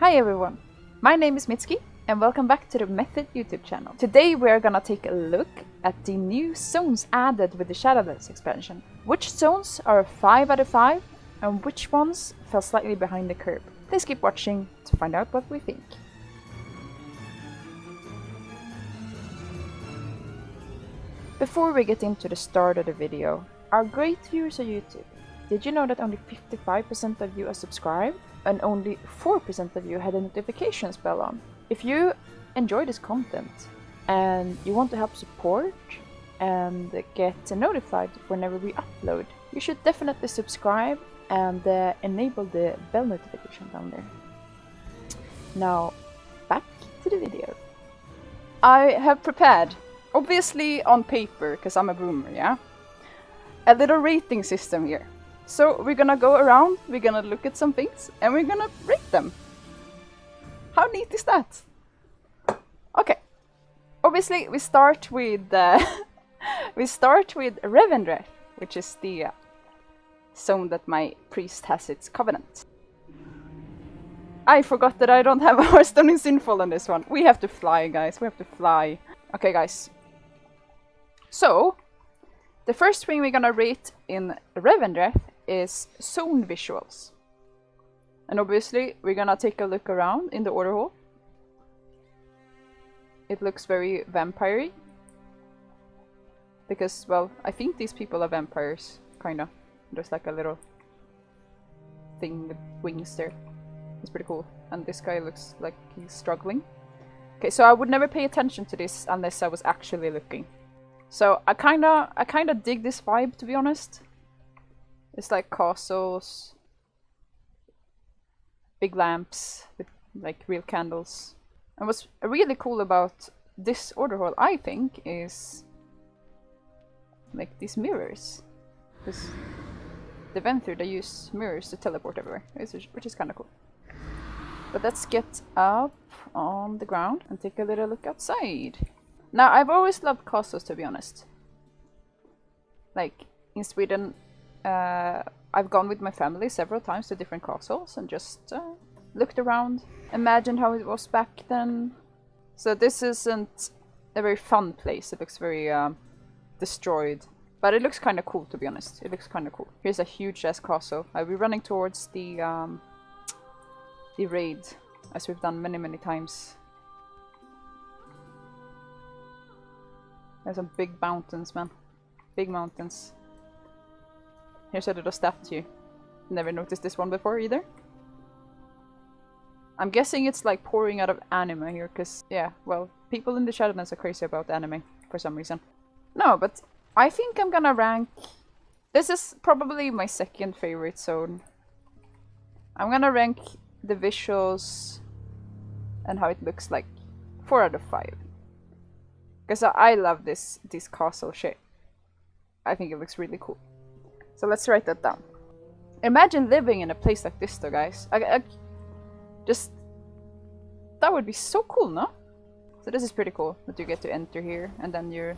Hi everyone, my name is Mitzki and welcome back to the Method YouTube channel. Today we are gonna take a look at the new zones added with the Shadowlands expansion. Which zones are 5 out of 5 and which ones fell slightly behind the curve. Please keep watching to find out what we think. Before we get into the start of the video, our great viewers on YouTube, did you know that only 55% of you are subscribed and only 4% of you had a notifications bell on? If you enjoy this content and you want to help support and get notified whenever we upload, you should definitely subscribe and enable the bell notification down there. Now, back to the video. I have prepared, obviously on paper, because I'm a boomer, yeah? A little rating system here. So we're gonna go around, we're gonna look at some things, and we're gonna rate them. How neat is that? Okay. Obviously, we start with Revendreth, which is the zone that my priest has its covenant. I forgot that I don't have a Hearthstone in Sinful on this one. We have to fly, guys. We have to fly. Okay, guys. So, the first thing we're gonna rate in Revendreth is zone visuals. And obviously, we're gonna take a look around in the order hall. It looks very vampire-y. Because, well, I think these people are vampires, kinda. There's like a little thing with wings there. It's pretty cool. And this guy looks like he's struggling. Okay, so I would never pay attention to this unless I was actually looking. So I kinda dig this vibe, to be honest. It's like castles, big lamps with like real candles. And what's really cool about this order hall, I think, is like these mirrors. Because the Venthyr, they use mirrors to teleport everywhere, which is kind of cool. But let's get up on the ground and take a little look outside. Now, I've always loved castles, to be honest. Like, in Sweden, I've gone with my family several times to different castles and just looked around, imagined how it was back then. So this isn't a very fun place, it looks very destroyed. But it looks kind of cool, to be honest. It looks kind of cool. Here's a huge-ass castle. I'll be running towards the raid, as we've done many times. There's some big mountains, man. Big mountains. Here's a little statue. Never noticed this one before either. I'm guessing it's like pouring out of anime here, because, yeah, well, people in the Shadowlands are crazy about anime for some reason. No, but I think I'm gonna rank... This is probably my second favorite zone. I'm gonna rank the visuals and how it looks like 4 out of 5. Because I love this castle shit. I think it looks really cool. So let's write that down. Imagine living in a place like this though, guys. Just... That would be so cool, no? So this is pretty cool, that you get to enter here, and then you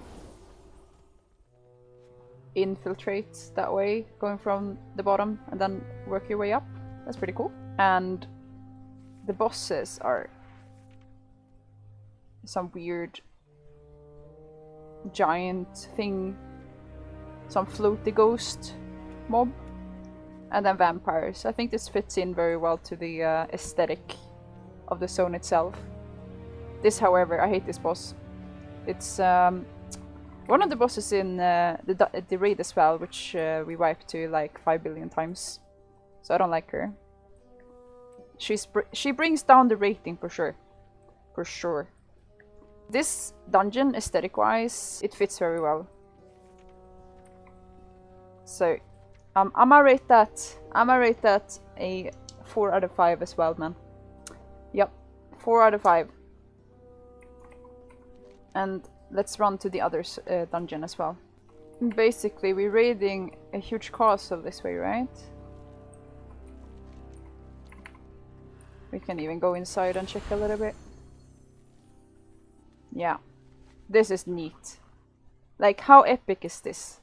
infiltrate that way, going from the bottom, and then work your way up. That's pretty cool. And the bosses are some weird giant thing, some floaty ghost mob, and then vampires. I think this fits in very well to the aesthetic of the zone itself. This, however, I hate this boss. It's one of the bosses in the raid as well, which we wiped to like 5 billion times. So I don't like her. She brings down the rating for sure. For sure. This dungeon, aesthetic-wise, it fits very well. So, I'ma rate that a 4 out of 5 as well, man. Yep, 4 out of 5. And let's run to the other dungeon as well. Basically, we're raiding a huge castle this way, right? We can even go inside and check a little bit. Yeah, this is neat. Like, how epic is this?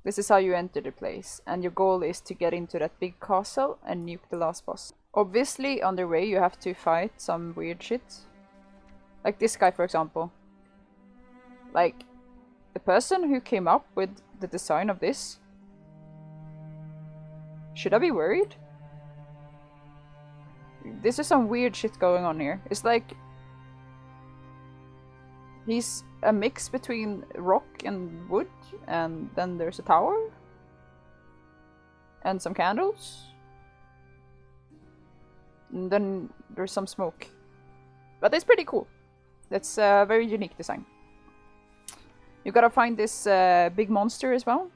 This is how you enter the place, and your goal is to get into that big castle and nuke the last boss. Obviously, on the way you have to fight some weird shit. Like this guy, for example. Like, the person who came up with the design of this... Should I be worried? This is some weird shit going on here. It's like... He's a mix between rock and wood, and then there's a tower. And some candles. And then there's some smoke. But it's pretty cool. That's a very unique design. You gotta find this big monster as well.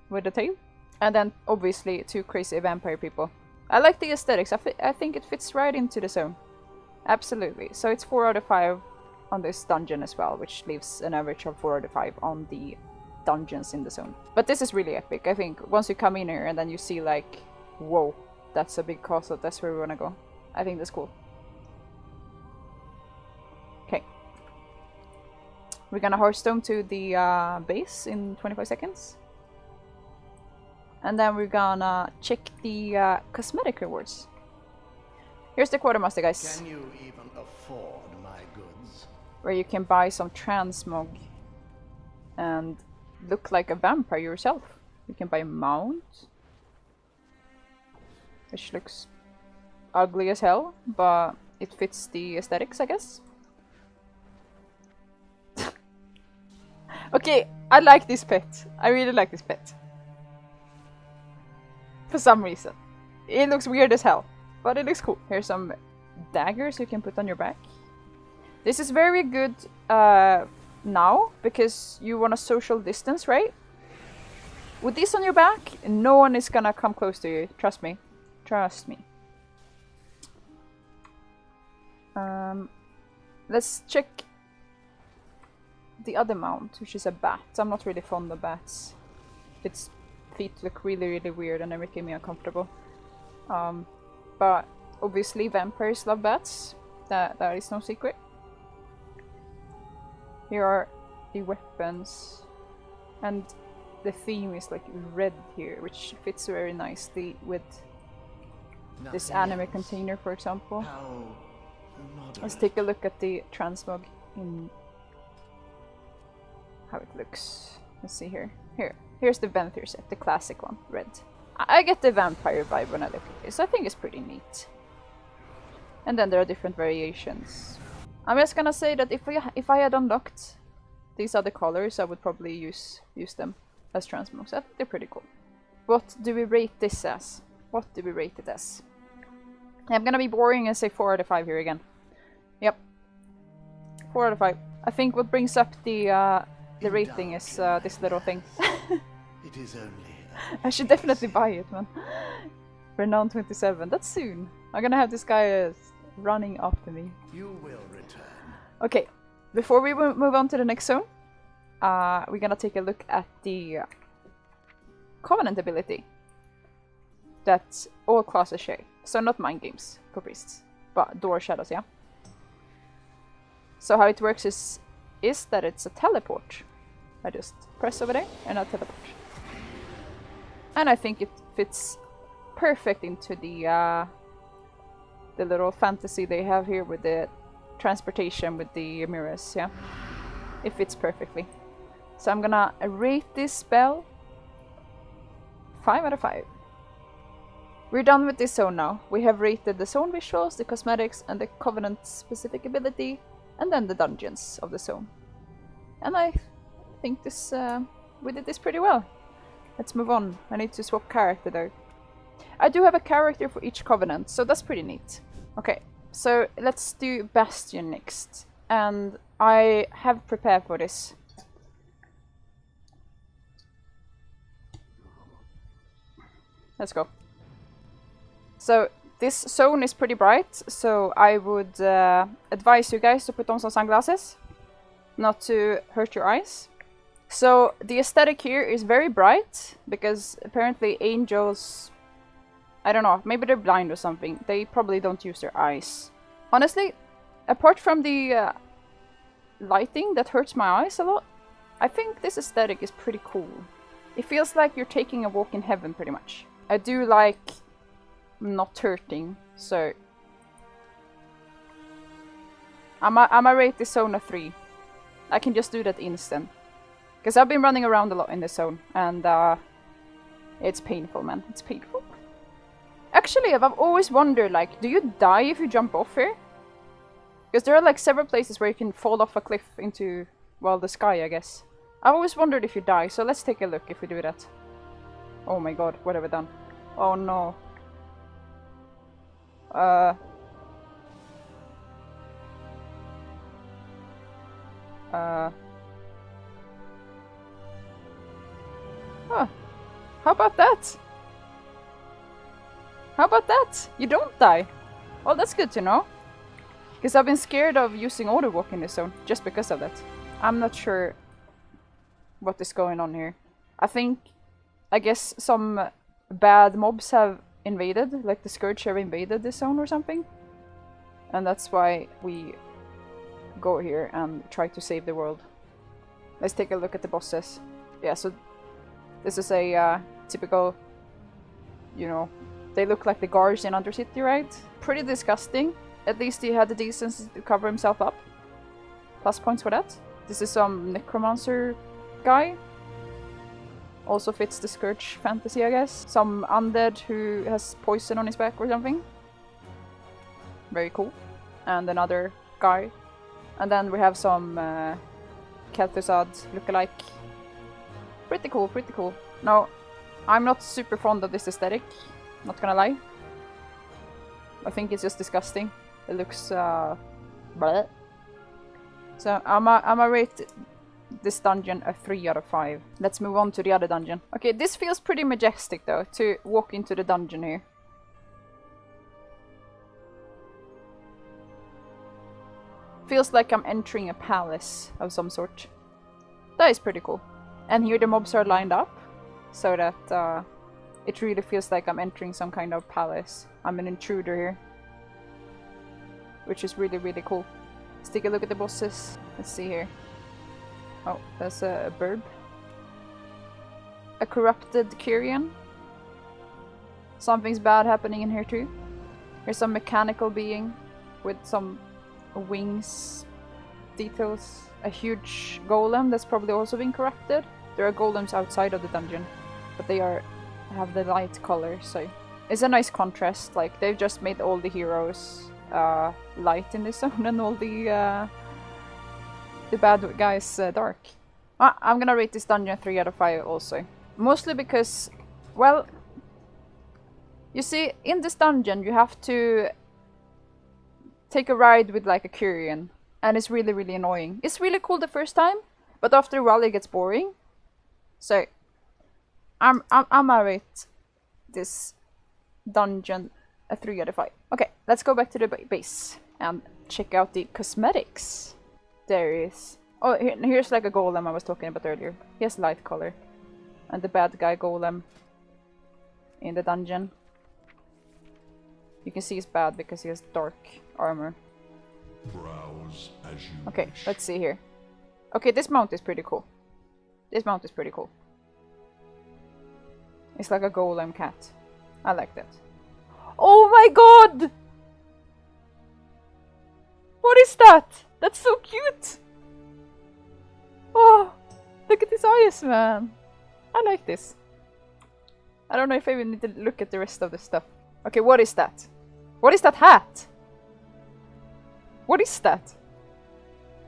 With a tail. And then, obviously, 2 crazy vampire people. I like the aesthetics. I think it fits right into the zone. Absolutely. So it's 4 out of 5 on this dungeon as well, which leaves an average of 4 out of 5 on the dungeons in the zone. But this is really epic. I think once you come in here and then you see like, whoa, that's a big castle, that's where we wanna go. I think that's cool. Okay. We're gonna Hearthstone to the base in 25 seconds. And then we're gonna check the cosmetic rewards. Here's the quartermaster, guys. Can you even afford my goods? Where you can buy some transmog and look like a vampire yourself. You can buy a mount, which looks ugly as hell, but it fits the aesthetics, I guess. Okay, I like this pet. I really like this pet. For some reason. It looks weird as hell, but it looks cool. Here's some daggers you can put on your back. This is very good now, because you want a social distance, right? With this on your back, no one is gonna come close to you. Trust me. Trust me. Let's check the other mount, which is a bat. I'm not really fond of bats. Its feet look really, really weird and they're making me uncomfortable. But obviously vampires love bats. That is no secret. Here are the weapons, and the theme is like red here, which fits very nicely with this anime container, for example. Let's take a look at the transmog in how it looks. Let's see here. Here's the Venthyr set, the classic one, red. I get the vampire vibe when I look at this. I think it's pretty neat. And then there are different variations. I'm just gonna say that if I had unlocked these other colors, I would probably use them as transmogs. I think they're pretty cool. What do we rate this as? What do we rate it as? I'm gonna be boring and say 4 out of 5 here again. Yep. 4 out of 5. I think what brings up the rating is this little thing. It is only I should definitely buy it, man. Renown 27. That's soon. I'm gonna have this guy running after me. You will return. Okay, before we move on to the next zone, we're gonna take a look at the Covenant ability that all classes share. So not mind games for priests, but door shadows, yeah? So how it works is that it's a teleport. I just press over there and I teleport. And I think it fits perfect into the little fantasy they have here with the transportation with the mirrors, yeah? It fits perfectly. So I'm gonna rate this spell 5 out of 5. We're done with this zone now. We have rated the zone visuals, the cosmetics, and the Covenant specific ability, and then the dungeons of the zone. And I think this we did this pretty well. Let's move on. I need to swap character though. I do have a character for each Covenant, so that's pretty neat. Okay, so let's do Bastion next. And I have prepared for this. Let's go. So this zone is pretty bright, so I would advise you guys to put on some sunglasses, not to hurt your eyes. So the aesthetic here is very bright, because apparently angels, I don't know, maybe they're blind or something. They probably don't use their eyes. Honestly, apart from the lighting that hurts my eyes a lot, I think this aesthetic is pretty cool. It feels like you're taking a walk in heaven, pretty much. I do like not hurting, so I'ma rate this zone a 3. I can just do that instant. Because I've been running around a lot in this zone, and it's painful, man. It's painful. Actually, I've always wondered, like, do you die if you jump off here? Because there are like several places where you can fall off a cliff into, well, the sky, I guess. I've always wondered if you die, so let's take a look if we do that. Oh my god, what have I done? Oh no. Huh. How about that? How about that? You don't die. Well, that's good to know. Because I've been scared of using auto walk in this zone, just because of that. I'm not sure what is going on here. I guess some bad mobs have invaded, like the Scourge have invaded this zone or something. And that's why we go here and try to save the world. Let's take a look at the bosses. Yeah, so this is a typical, you know, they look like the guards in Undercity, right? Pretty disgusting. At least he had the decency to cover himself up. Plus points for that. This is some necromancer guy. Also fits the Scourge fantasy, I guess. Some undead who has poison on his back or something. Very cool. And another guy. And then we have some Kel'Thuzad lookalike. Pretty cool, pretty cool. Now, I'm not super fond of this aesthetic, not gonna lie. I think it's just disgusting. It looks bleh. So I'ma rate this dungeon a 3 out of 5. Let's move on to the other dungeon. Okay, this feels pretty majestic though, to walk into the dungeon here. Feels like I'm entering a palace of some sort. That is pretty cool. And here the mobs are lined up, so that it really feels like I'm entering some kind of palace. I'm an intruder here. Which is really, really cool. Let's take a look at the bosses. Let's see here. Oh, that's a burb. A corrupted Kyrian. Something's bad happening in here too. Here's some mechanical being with some wings details. A huge golem that's probably also been corrupted. There are golems outside of the dungeon, but they have the light color, so it's a nice contrast. Like, they've just made all the heroes light in this zone and all the bad guys dark. I'm gonna rate this dungeon 3 out of 5 also. Mostly because, well, you see, in this dungeon you have to take a ride with like a Kyrian, and it's really, really annoying. It's really cool the first time, but after a while it gets boring. So I'm gonna rate this dungeon a 3 out of 5. Okay, let's go back to the base and check out the cosmetics. There is... Oh, here's like a golem I was talking about earlier. He has light color. And the bad guy golem in the dungeon. You can see he's bad because he has dark armor. Browse as you Okay, wish. let's see here. Okay, this mount is pretty cool. This mount is pretty cool. It's like a golem cat. I like that. Oh my god! What is that? That's so cute! Oh, look at his eyes, man. I like this. I don't know if I even need to look at the rest of the stuff. Okay, what is that? What is that hat? What is that?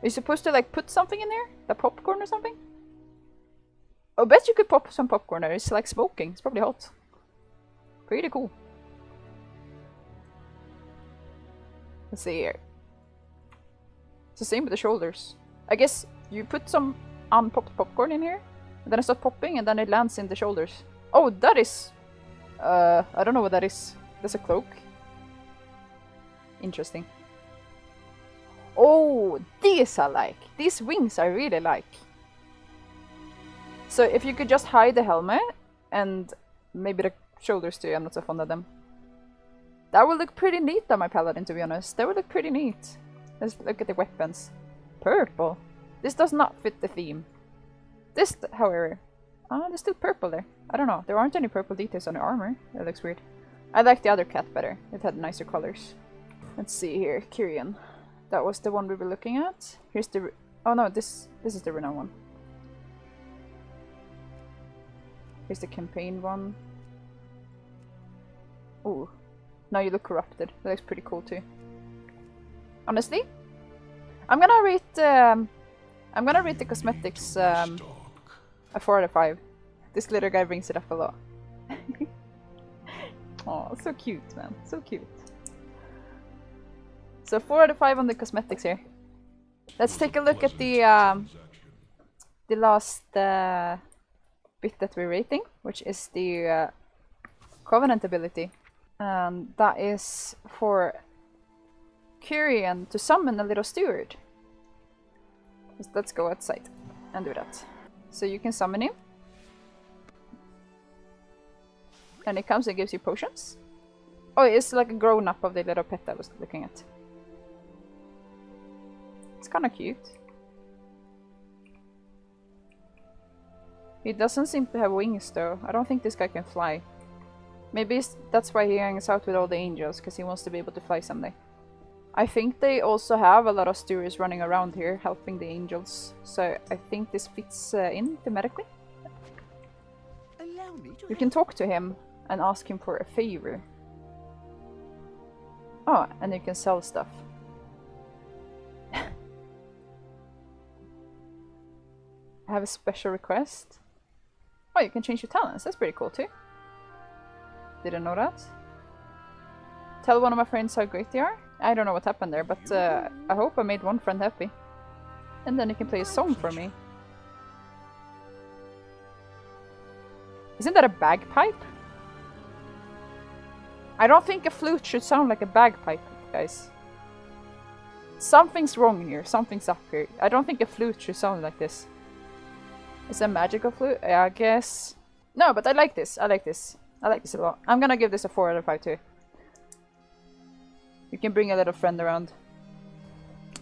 Are you supposed to like put something in there? The popcorn or something? I bet you could pop some popcorn there. It's like smoking. It's probably hot. Pretty cool. Let's see here. It's the same with the shoulders. I guess you put some unpopped popcorn in here, and then it starts popping, and then it lands in the shoulders. Oh, that is... I don't know what that is. That's a cloak. Interesting. Oh, these I like. These wings I really like. So if you could just hide the helmet, and maybe the shoulders too, I'm not so fond of them. That would look pretty neat on my paladin, to be honest. That would look pretty neat. Let's look at the weapons. Purple. This does not fit the theme. This, however, Ah, there's still purple there. I don't know. There aren't any purple details on the armor. That looks weird. I like the other cat better. It had nicer colors. Let's see here. Kyrian. That was the one we were looking at. Here's the... Oh no, this is the renowned one. Here's the campaign one. Ooh. Now you look corrupted. That looks pretty cool too. Honestly, I'm gonna rate the cosmetics a 4 out of 5. This glitter guy brings it up a lot. Oh, so cute, man. So cute. So 4 out of 5 on the cosmetics here. Let's take a look at the last bit that we're rating, which is the Covenant ability. And that is for Kyrian to summon a little steward. Let's go outside and do that. So you can summon him. And it comes and gives you potions. Oh, it's like a grown-up of the little pet I was looking at. It's kinda cute. He doesn't seem to have wings though. I don't think this guy can fly. Maybe that's why he hangs out with all the angels, because he wants to be able to fly someday. I think they also have a lot of stewards running around here helping the angels, so I think this fits in thematically. You can talk to him and ask him for a favor. Oh, and you can sell stuff. Have a special request. Oh, you can change your talents. That's pretty cool too. Didn't know that. Tell one of my friends how great they are. I don't know what happened there, but I hope I made one friend happy. And then he can play a song for me. Isn't that a bagpipe? I don't think a flute should sound like a bagpipe, guys. Something's wrong here. Something's up here. I don't think a flute should sound like this. It's a magical flute? Yeah, I guess. No, but I like this. I like this. I like this a lot. I'm gonna give this a 4 out of 5 too. You can bring a little friend around.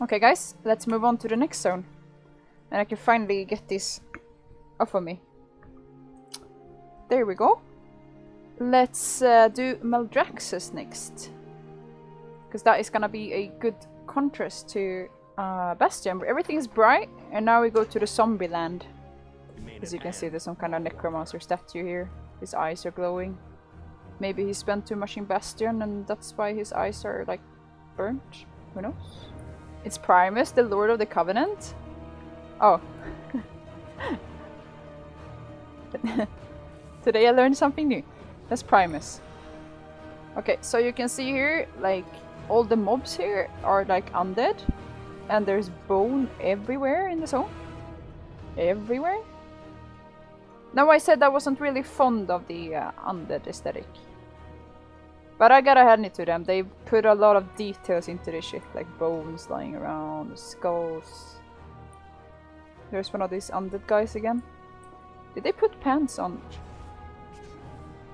Okay guys, let's move on to the next zone. And I can finally get this off of me. There we go. Let's do Maldraxxus next. Because that is gonna be a good contrast to Bastion, where everything is bright. And now we go to the zombie land. As you can see, there's some kind of necromancer statue here. His eyes are glowing. Maybe he spent too much in Bastion and that's why his eyes are like burnt. Who knows? It's Primus, the Lord of the Covenant. Oh. Today I learned something new. That's Primus. Okay, so you can see here, like, all the mobs here are like undead. And there's bone everywhere in the zone. Everywhere. Now I said I wasn't really fond of the undead aesthetic. But I gotta hand it to them. They put a lot of details into this shit, like bones lying around, skulls. There's one of these undead guys again. Did they put pants on?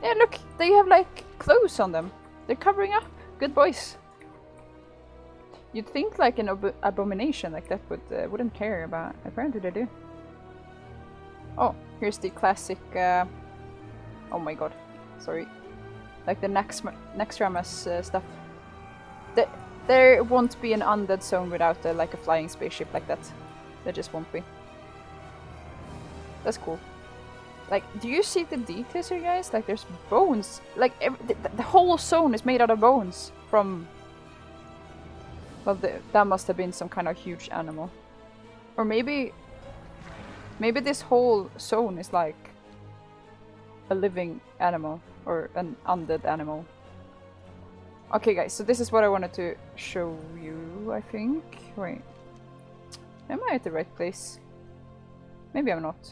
Yeah, look, they have like clothes on them. They're covering up. Good boys. You'd think like an abomination like that wouldn't care, but apparently they do. Oh, here's the classic, oh my god, sorry. Like the Naxxramas stuff. There won't be an undead zone without like a flying spaceship like that. There just won't be. That's cool. Like, do you see the details here, guys? Like, there's bones. Like, the whole zone is made out of bones from... Well, that must have been some kind of huge animal. Or maybe this whole zone is like a living animal or an undead animal. Okay guys, so this is what I wanted to show you, I think. Wait. Am I at the right place? Maybe I'm not.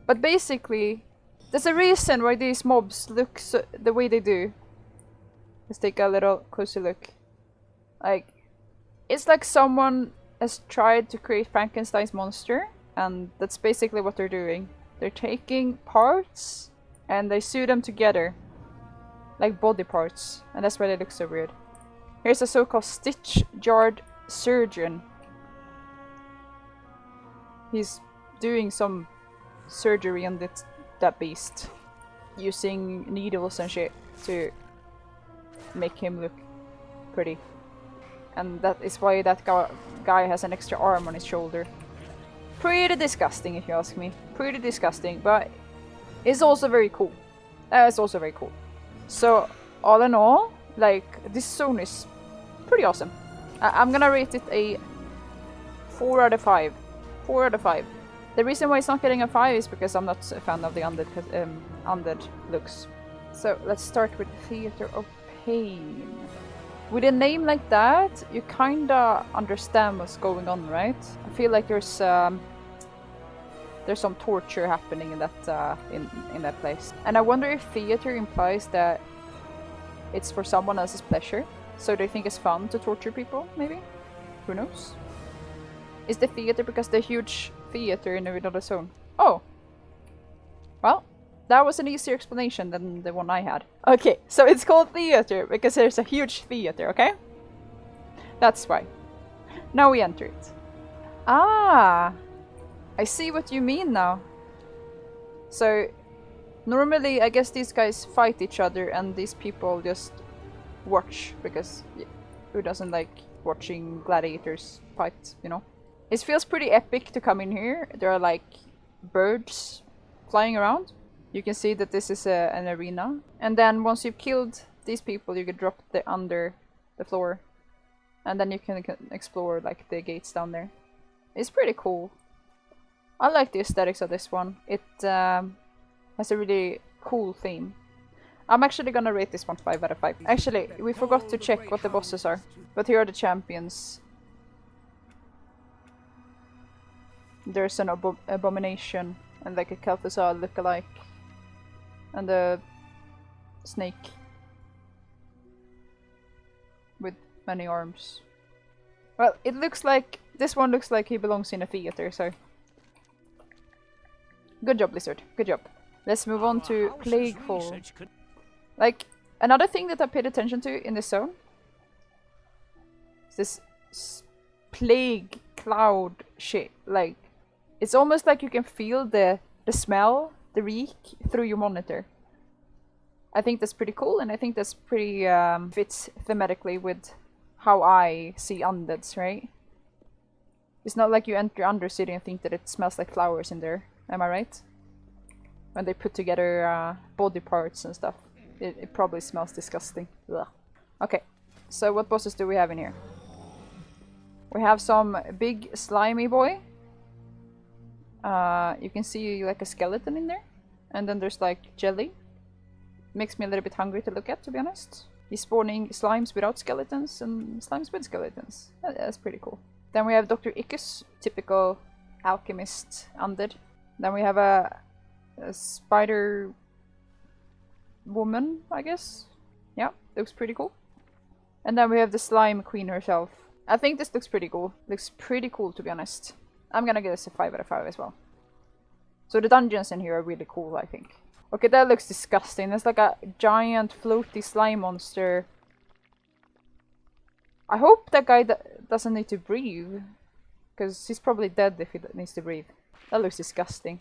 But basically, there's a reason why these mobs look the way they do. Let's take a little closer look. Like, it's like someone has tried to create Frankenstein's monster. And that's basically what they're doing. They're taking parts and they sew them together. Like body parts. And that's why they look so weird. Here's a so-called stitch-jarred surgeon. He's doing some surgery on that beast, using needles and shit to make him look pretty. And that is why that guy has an extra arm on his shoulder. Pretty disgusting, if you ask me. Pretty disgusting, but it's also very cool. It's also very cool. So, all in all, like, this zone is pretty awesome. I'm gonna rate it a 4 out of 5. 4 out of 5. The reason why it's not getting a 5 is because I'm not a fan of the undead looks. So, let's start with Theater of Pain. With a name like that, you kinda understand what's going on, right? I feel like there's some torture happening in that place. And I wonder if theater implies that it's for someone else's pleasure, so they think it's fun to torture people, maybe? Who knows? Is the theater because the huge theater in the middle of the zone? Oh! Well, that was an easier explanation than the one I had. Okay, so it's called theater because there's a huge theater, okay? That's why. Now we enter it. Ah! I see what you mean now. So, normally I guess these guys fight each other and these people just watch, because who doesn't like watching gladiators fight, you know? It feels pretty epic to come in here. There are like birds flying around. You can see that this is an arena. And then once you've killed these people, you get dropped under the floor. And then you can explore like the gates down there. It's pretty cool. I like the aesthetics of this one. It has a really cool theme. I'm actually gonna rate this one 5 out of 5. Actually, we forgot to check what the bosses are. But here are the champions. There's an abomination and like a Kel'Thuzad look-alike. And a snake with many arms. Well, it looks like this one looks like he belongs in a theater, so good job, Blizzard. Good job. Let's move on to Plaguefall. Like, another thing that I paid attention to in this zone is this plague cloud shit. Like, it's almost like you can feel the smell, the reek, through your monitor. I think that's pretty cool, and I think that's pretty fits thematically with how I see undeads, right? It's not like you enter Undercity and think that it smells like flowers in there. Am I right? When they put together body parts and stuff. It probably smells disgusting. Ugh. Okay, so what bosses do we have in here? We have some big slimy boy. You can see like a skeleton in there. And then there's like jelly. Makes me a little bit hungry to look at, to be honest. He's spawning slimes without skeletons and slimes with skeletons. That's pretty cool. Then we have Dr. Ickes, typical alchemist undead. Then we have a spider woman, I guess. Yeah, looks pretty cool. And then we have the slime queen herself. I think this looks pretty cool. Looks pretty cool, to be honest. I'm gonna give this a 5 out of 5 as well. So the dungeons in here are really cool, I think. Okay, that looks disgusting. There's like a giant floaty slime monster. I hope that guy doesn't need to breathe. Because he's probably dead if he needs to breathe. That looks disgusting.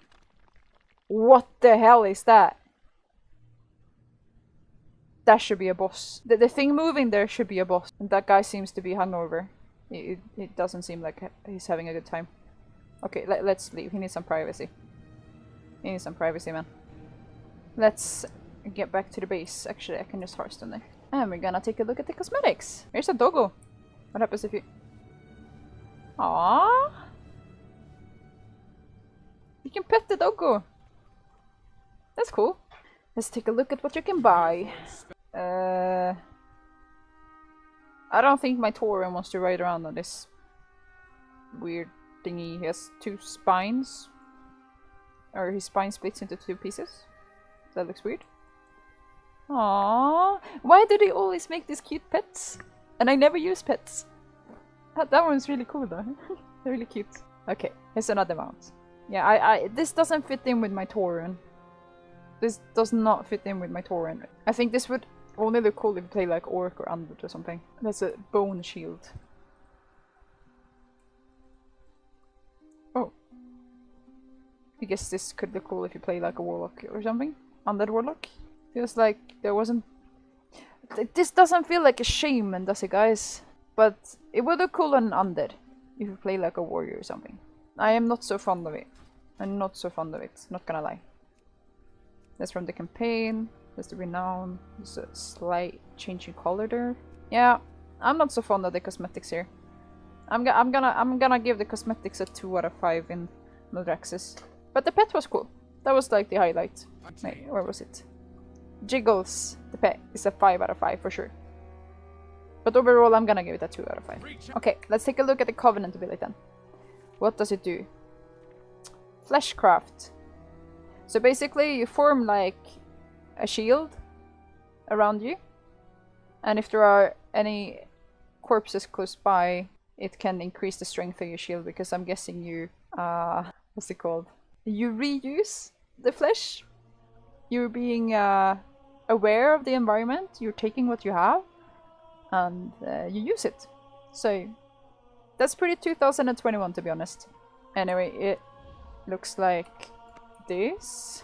What the hell is that? That should be a boss. The thing moving there should be a boss. And that guy seems to be hungover. It doesn't seem like he's having a good time. Okay, let's leave. He needs some privacy. He needs some privacy, man. Let's get back to the base. Actually, I can just Hearthstone there. And we're gonna take a look at the cosmetics. Here's a doggo. What happens if you... Aww. You can pet the doggo. That's cool. Let's take a look at what you can buy. I don't think my Tauren wants to ride around on this weird thingy. He has 2 spines. Or his spine splits into 2 pieces. That looks weird. Aww. Why do they always make these cute pets? And I never use pets. That one's really cool though. They're really cute. Okay, here's another mount. Yeah, this doesn't fit in with my Tauren. This does not fit in with my Tauren. I think this would only look cool if you play like Orc or Undead or something. That's a bone shield. Oh. I guess this could look cool if you play like a warlock or something. Undead warlock. Feels like there wasn't... This doesn't feel like a shaman, does it, guys? But it would look cool on undead if you play like a warrior or something. I am not so fond of it. I'm not so fond of it, not gonna lie. That's from the campaign. There's the renown. There's a slight change in color there. Yeah, I'm not so fond of the cosmetics here. I'm gonna give the cosmetics a 2 out of 5 in Maldraxxus. But the pet was cool. That was like the highlight. Wait, where was it? Jiggles, the pet, is a 5 out of 5 for sure. But overall, I'm gonna give it a 2 out of 5. Okay, let's take a look at the Covenant ability then. What does it do? Fleshcraft. So basically, you form like a shield around you. And if there are any corpses close by, it can increase the strength of your shield, because I'm guessing you, what's it called? You reuse the flesh. You're being aware of the environment, you're taking what you have, and you use it. So, that's pretty 2021 to be honest. Anyway, it looks like this.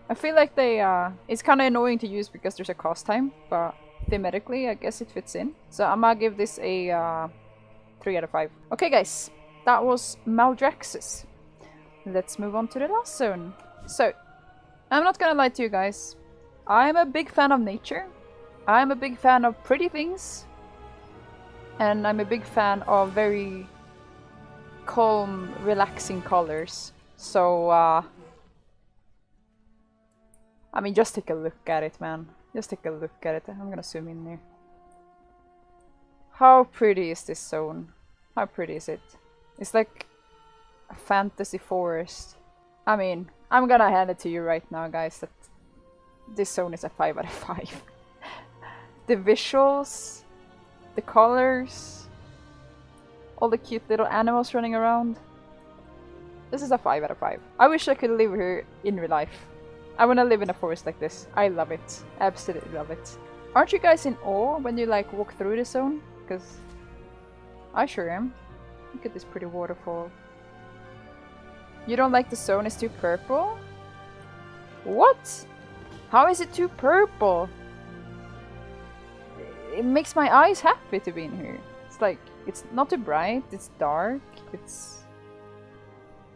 I feel like they, it's kind of annoying to use because there's a cost time, but thematically I guess it fits in. So I'm gonna give this a 3 out of 5. Okay guys, that was Maldraxxus. Let's move on to the last zone. So, I'm not gonna lie to you guys. I'm a big fan of nature. I'm a big fan of pretty things. And I'm a big fan of very calm, relaxing colors. So, I mean, just take a look at it, man. Just take a look at it. I'm gonna zoom in there. How pretty is this zone? How pretty is it? It's like a fantasy forest. I mean, I'm gonna hand it to you right now, guys, that this zone is a 5 out of 5. The visuals, the colors, all the cute little animals running around. This is a 5 out of 5. I wish I could live here in real life. I wanna live in a forest like this. I love it. Absolutely love it. Aren't you guys in awe when you like walk through this zone? Because I sure am. Look at this pretty waterfall. You don't like the zone, it's too purple? What? How is it too purple? It makes my eyes happy to be in here. It's like, it's not too bright, it's dark, it's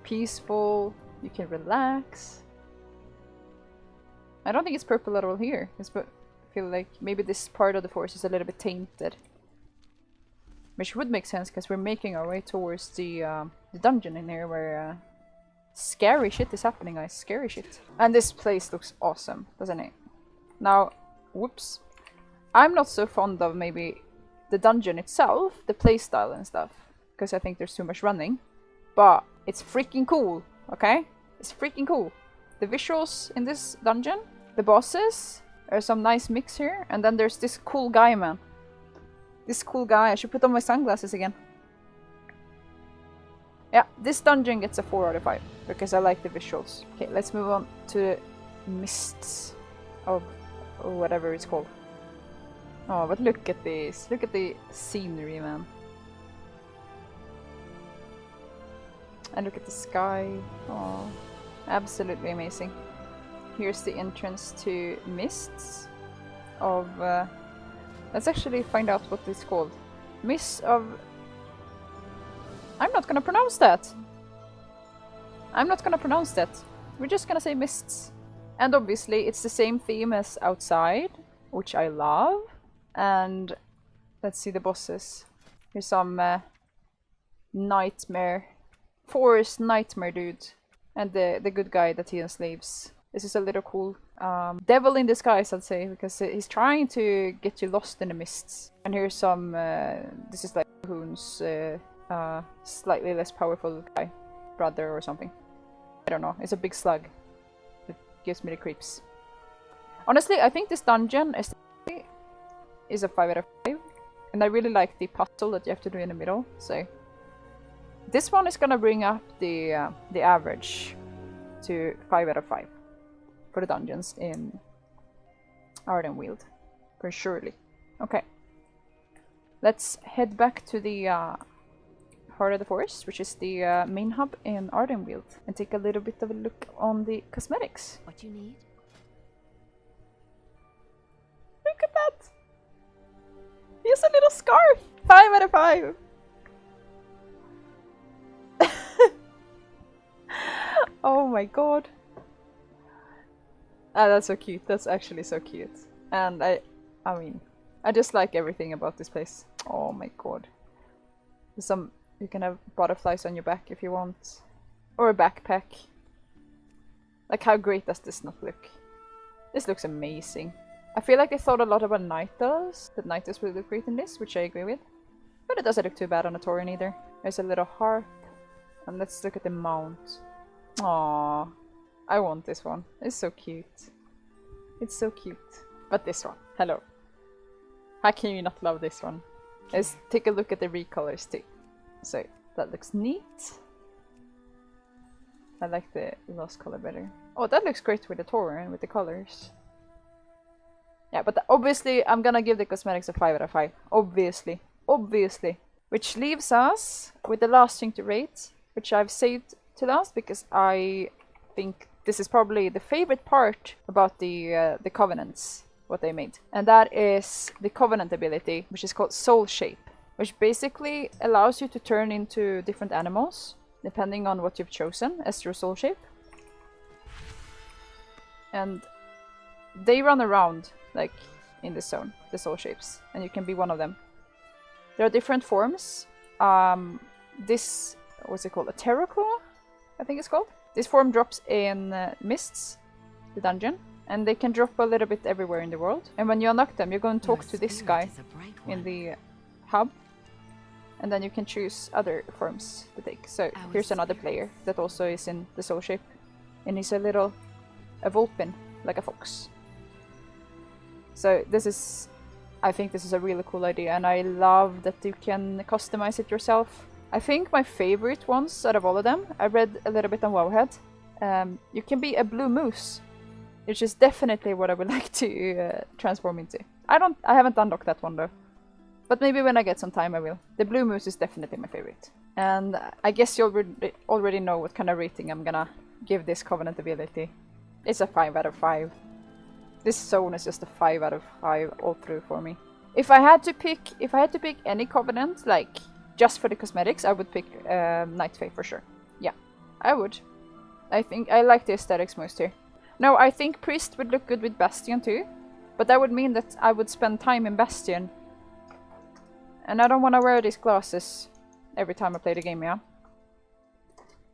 peaceful, you can relax. I don't think it's purple at all here. I feel like maybe this part of the forest is a little bit tainted. Which would make sense because we're making our way towards the dungeon in here where scary shit is happening, guys. Scary shit. And this place looks awesome, doesn't it? Now, whoops. I'm not so fond of maybe the dungeon itself, the playstyle and stuff, because I think there's too much running. But it's freaking cool, okay? It's freaking cool. The visuals in this dungeon, the bosses, there's some nice mix here, and then there's this cool guy, man. This cool guy. I should put on my sunglasses again. Yeah, this dungeon gets a 4 out of 5 because I like the visuals. Okay, let's move on to Mists of whatever it's called. Oh, but look at this. Look at the scenery, man. And look at the sky. Oh, absolutely amazing. Here's the entrance to Mists of... let's actually find out what it's called. Mists of... I'm not gonna pronounce that. I'm not gonna pronounce that. We're just gonna say Mists. And obviously it's the same theme as outside, which I love. And let's see the bosses. Here's some nightmare, forest nightmare dude, and the good guy that he enslaves. This is a little cool devil in disguise, I'd say, because he's trying to get you lost in the mists. And here's some. This is like Hoon's slightly less powerful guy, brother or something. I don't know. It's a big slug. It gives me the creeps. Honestly, I think this dungeon is a 5 out of 5, and I really like the puzzle that you have to do in the middle. So this one is gonna bring up the average to 5 out of 5 for the dungeons in Ardenweald, for surely. Okay. let's head back to the Heart of the Forest, which is the main hub in Ardenweald, and take a little bit of a look on the cosmetics. What you need? Look at that! He has a little scarf! 5 out of 5! Oh my god. Ah, that's so cute. That's actually so cute. And I mean, I just like everything about this place. Oh my god. There's you can have butterflies on your back if you want. Or a backpack. Like, how great does this not look? This looks amazing. I feel like they thought a lot about night elves. That night elves would look great in this, which I agree with. But it doesn't look too bad on a Tauren either. There's a little harp. And let's look at the mount. Aww. I want this one. It's so cute. It's so cute. But this one. Hello. How can you not love this one? Let's take a look at the recolors too. So, that looks neat. I like the lost color better. Oh, that looks great with the Tauren, with the colors. Yeah, but obviously I'm gonna give the cosmetics a 5 out of 5. Obviously. Obviously. Which leaves us with the last thing to rate, which I've saved to last because I think this is probably the favorite part about the Covenants, what they made. And that is the Covenant ability, which is called Soul Shape, which basically allows you to turn into different animals, depending on what you've chosen as your soul shape. And they run around, like, in this zone, the soul shapes, and you can be one of them. There are different forms. This, what's it called? A Terraclaw, I think it's called. This form drops in Mists, the dungeon, and they can drop a little bit everywhere in the world. And when you unlock them, you go and talk to this guy in the hub, and then you can choose other forms to take. So here's another player that also is in the soul shape, and he's a Vulpin, like a fox. So this is, I think this is a really cool idea, and I love that you can customize it yourself. I think my favorite ones out of all of them, I read a little bit on Wowhead. You can be a blue moose, which is definitely what I would like to transform into. I haven't unlocked that one though, but maybe when I get some time I will. The blue moose is definitely my favorite. And I guess you already know what kind of rating I'm gonna give this Covenant ability. It's a 5 out of 5. This zone is just a 5 out of 5 all through for me. If I had to pick any Covenant, like just for the cosmetics, I would pick Night Fae for sure. Yeah, I would. I think I like the aesthetics most here. No, I think Priest would look good with Bastion too, but that would mean that I would spend time in Bastion. And I don't want to wear these glasses every time I play the game, yeah?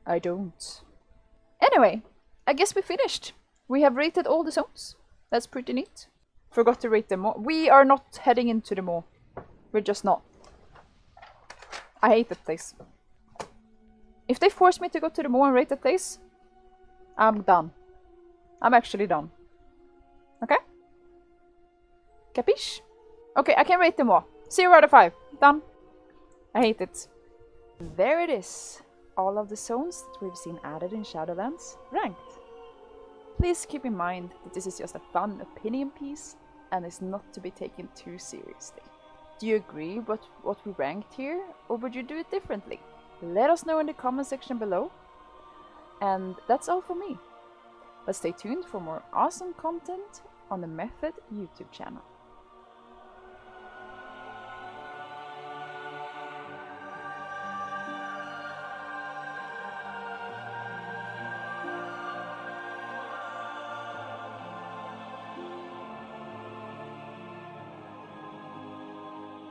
I don't. Anyway, I guess we finished. We have rated all the zones. That's pretty neat. Forgot to rate them all. We are not heading into the mall. We're just not. I hate that place. If they force me to go to the mall and rate that place, I'm done. I'm actually done. Okay? Capiche? Okay, I can rate them all. 0 out of 5. Done. I hate it. There it is. All of the zones that we've seen added in Shadowlands ranked. Please keep in mind that this is just a fun opinion piece and is not to be taken too seriously. Do you agree with what we ranked here, or would you do it differently? Let us know in the comment section below. And that's all for me. But stay tuned for more awesome content on the Method YouTube channel.